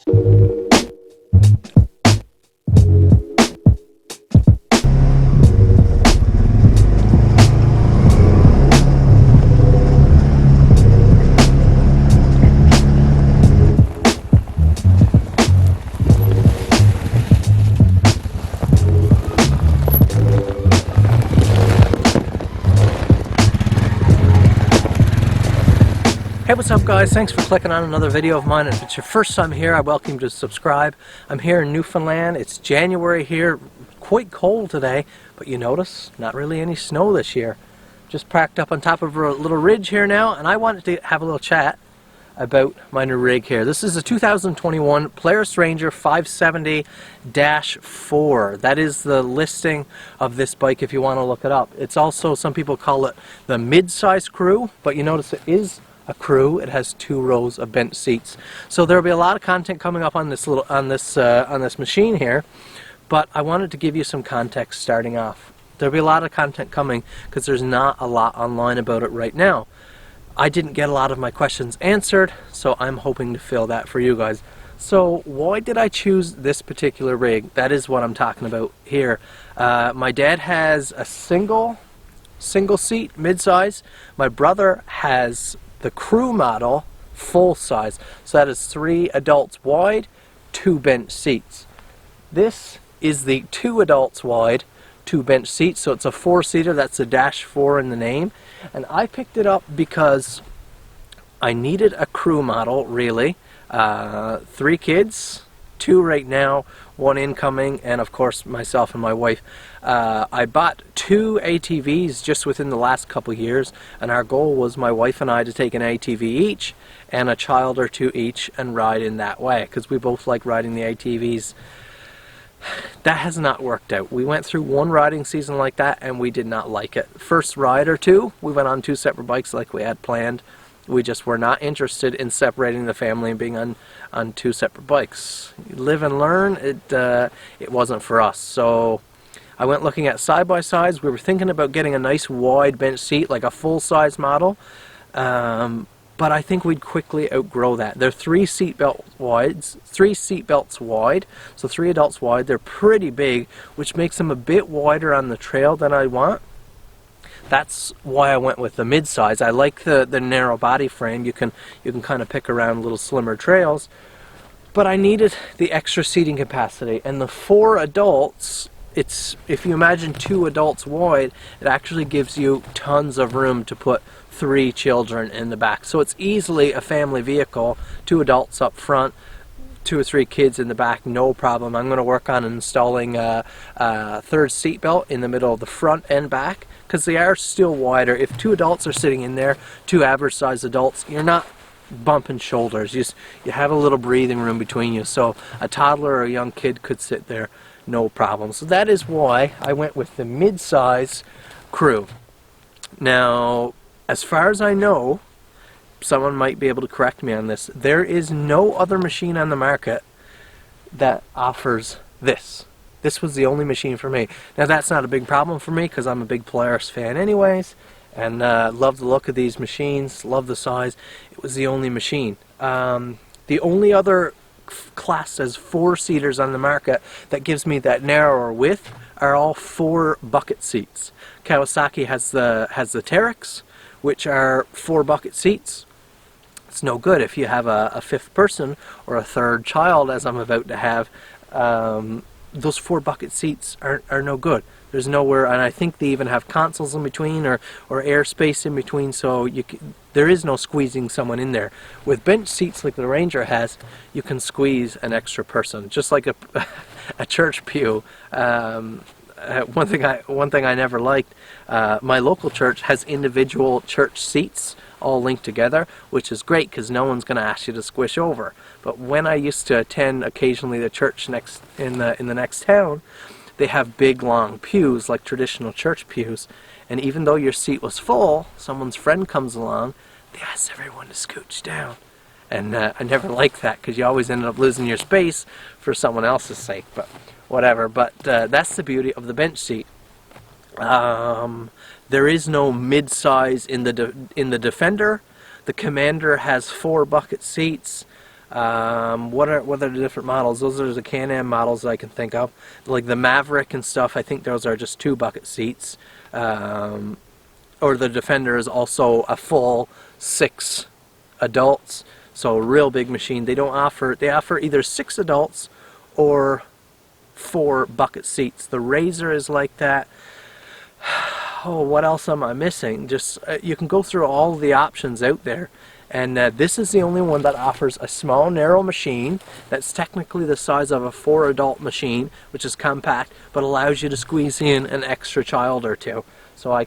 Hey, what's up guys? Thanks for clicking on another video of mine. If it's your first time here, I welcome you to subscribe. I'm here in Newfoundland. It's January here, quite cold today, but you notice, not really any snow this year. Just parked up on top of a little ridge here now, and I wanted to have a little chat about my new rig here. This is a 2021 Polaris Ranger 570-4. That is the listing of this bike if you want to look it up. It's also, some people call it the mid-size crew, but you notice it is a crew. It has 2 rows of bench seats, so there'll be a lot of content coming up on this machine here. But I wanted to give you some context starting off. There'll be a lot of content coming because there's not a lot online about it right now. I didn't get a lot of my questions answered, so I'm hoping to fill that for you guys. So why did I choose this particular rig? That is what I'm talking about here. My dad has a single seat mid-size. My brother has the crew model full size, so that is 3 adults wide, 2 bench seats. This is the 2 adults wide, 2 bench seats, so it's a 4-seater. That's a -4 in the name, and I picked it up because I needed a crew model, really. 3 kids, 2 right now, 1 incoming, and of course myself and my wife. I bought 2 ATVs just within the last couple years, and our goal was my wife and I to take an ATV each and a child or 2 each and ride in that way, because we both like riding the ATVs. That has not worked out. We went through 1 riding season like that and we did not like it. First ride or 2, we went on 2 separate bikes like we had planned. We just were not interested in separating the family and being on 2 separate bikes. Live and learn, it wasn't for us. So I went looking at side-by-sides. We were thinking about getting a nice wide bench seat, like a full-size model. But I think we'd quickly outgrow that. They're 3 seatbelts wide, so 3 adults wide. They're pretty big, which makes them a bit wider on the trail than I want. That's why I went with the mid-size. I like the narrow body frame. You can kind of pick around little slimmer trails, but I needed the extra seating capacity. And the 4 adults, if you imagine 2 adults wide, it actually gives you tons of room to put 3 children in the back. So it's easily a family vehicle. 2 adults up front, 2 or 3 kids in the back, no problem. I'm going to work on installing a 3rd seat belt in the middle of the front and back, because they are still wider. If 2 adults are sitting in there, 2 average sized adults, you're not bumping shoulders. You have a little breathing room between you, so a toddler or a young kid could sit there, no problem. So that is why I went with the mid-size crew. Now, as far as I know, someone might be able to correct me on this, there is no other machine on the market that offers this. This was the only machine for me. Now that's not a big problem for me because I'm a big Polaris fan anyways, and love the look of these machines, love the size. It was the only machine. The only other class as 4-seaters on the market that gives me that narrower width are all 4 bucket seats. Kawasaki has the Terex, which are 4 bucket seats. It's no good if you have a 5th person or a 3rd child, as I'm about to have. Those 4 bucket seats are no good. There's nowhere, and I think they even have consoles in between or airspace in between, so there is no squeezing someone in there. With bench seats like the Ranger has, you can squeeze an extra person, just like a church pew. One thing I never liked, my local church has individual church seats all linked together, which is great because no one's going to ask you to squish over. But when I used to attend occasionally the church in the next town, they have big long pews like traditional church pews, and even though your seat was full, someone's friend comes along, they ask everyone to scooch down. And I never liked that because you always ended up losing your space for someone else's sake, but whatever. But that's the beauty of the bench seat. There is no mid-size in the Defender. The Commander has 4 bucket seats. What are the different models? Those are the Can-Am models I can think of. Like the Maverick and stuff, I think those are just 2 bucket seats. Or the Defender is also a full 6 adults. So a real big machine. They offer either 6 adults or 4 bucket seats. The Razor is like that. Oh, what else am I missing? Just you can go through all the options out there, and this is the only one that offers a small, narrow machine that's technically the size of a 4 adult machine, which is compact, but allows you to squeeze in an extra child or 2. So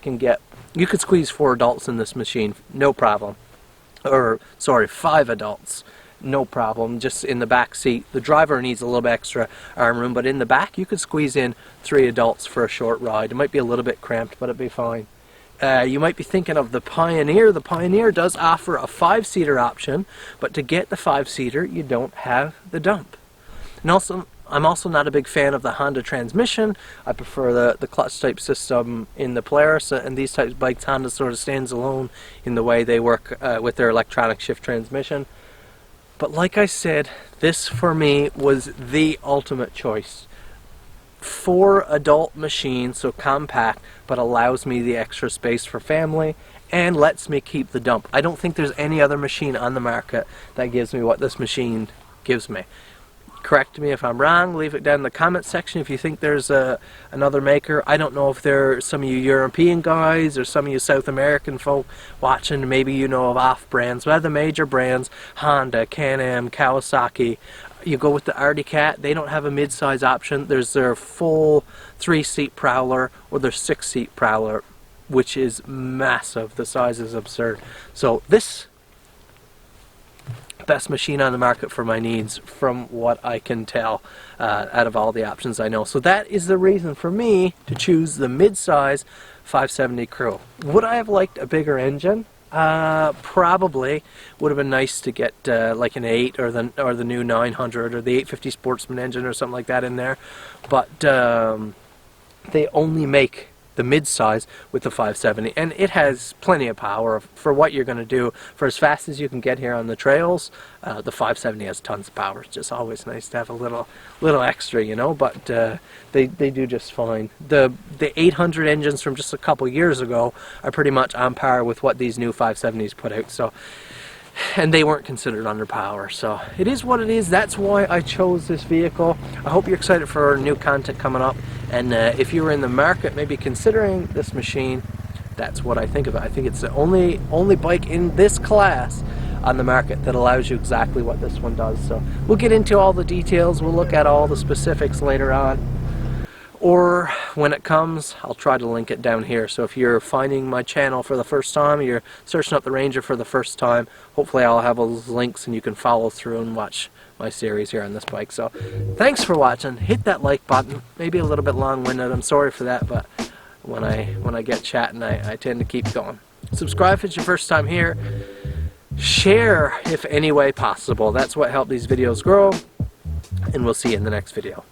you could squeeze 4 adults in this machine, no problem. Or sorry, 5 adults. No problem, just in the back seat. The driver needs a little bit extra arm room, but in the back you could squeeze in 3 adults for a short ride. It might be a little bit cramped, but it'd be fine. You might be thinking of the Pioneer. The Pioneer does offer a 5-seater option, but to get the 5-seater you don't have the dump. And also, I'm also not a big fan of the Honda transmission. I prefer the clutch type system in the Polaris, and these types of bikes, Honda sort of stands alone in the way they work with their electronic shift transmission. But like I said, this for me was the ultimate choice. 4 adult machine, so compact, but allows me the extra space for family and lets me keep the dump. I don't think there's any other machine on the market that gives me what this machine gives me. Correct me if I'm wrong, leave it down in the comment section if you think there's another maker. I don't know if there are some of you European guys or some of you South American folk watching, maybe you know of off-brands, but the major brands, Honda, Can-Am, Kawasaki. You go with the Arctic Cat, they don't have a mid-size option. There's their full 3-seat Prowler or their 6-seat Prowler, which is massive. The size is absurd. So this best machine on the market for my needs, from what I can tell, out of all the options I know. So that is the reason for me to choose the mid-size 570 Crew. Would I have liked a bigger engine? Probably. Would have been nice to get like an 8 or the new 900 or the 850 Sportsman engine or something like that in there. But they only make the mid-size with the 570, and it has plenty of power for what you're going to do. For as fast as you can get here on the trails, the 570 has tons of power. It's just always nice to have a little extra, you know, but they do just fine. The 800 engines from just a couple years ago are pretty much on par with what these new 570s put out, so, and they weren't considered under power, so it is what it is. That's why I chose this vehicle. I hope you're excited for new content coming up, and if you were in the market maybe considering this machine, that's what I think of it. I think it's the only bike in this class on the market that allows you exactly what this one does. So we'll get into all the details, we'll look at all the specifics later on, or when it comes, I'll try to link it down here. So if you're finding my channel for the first time, you're searching up the Ranger for the first time, hopefully I'll have all those links and you can follow through and watch my series here on this bike. So thanks for watching. Hit that like button. Maybe a little bit long-winded, I'm sorry for that, but when I get chatting, I tend to keep going. Subscribe if it's your first time here. Share if any way possible. That's what helps these videos grow, and we'll see you in the next video.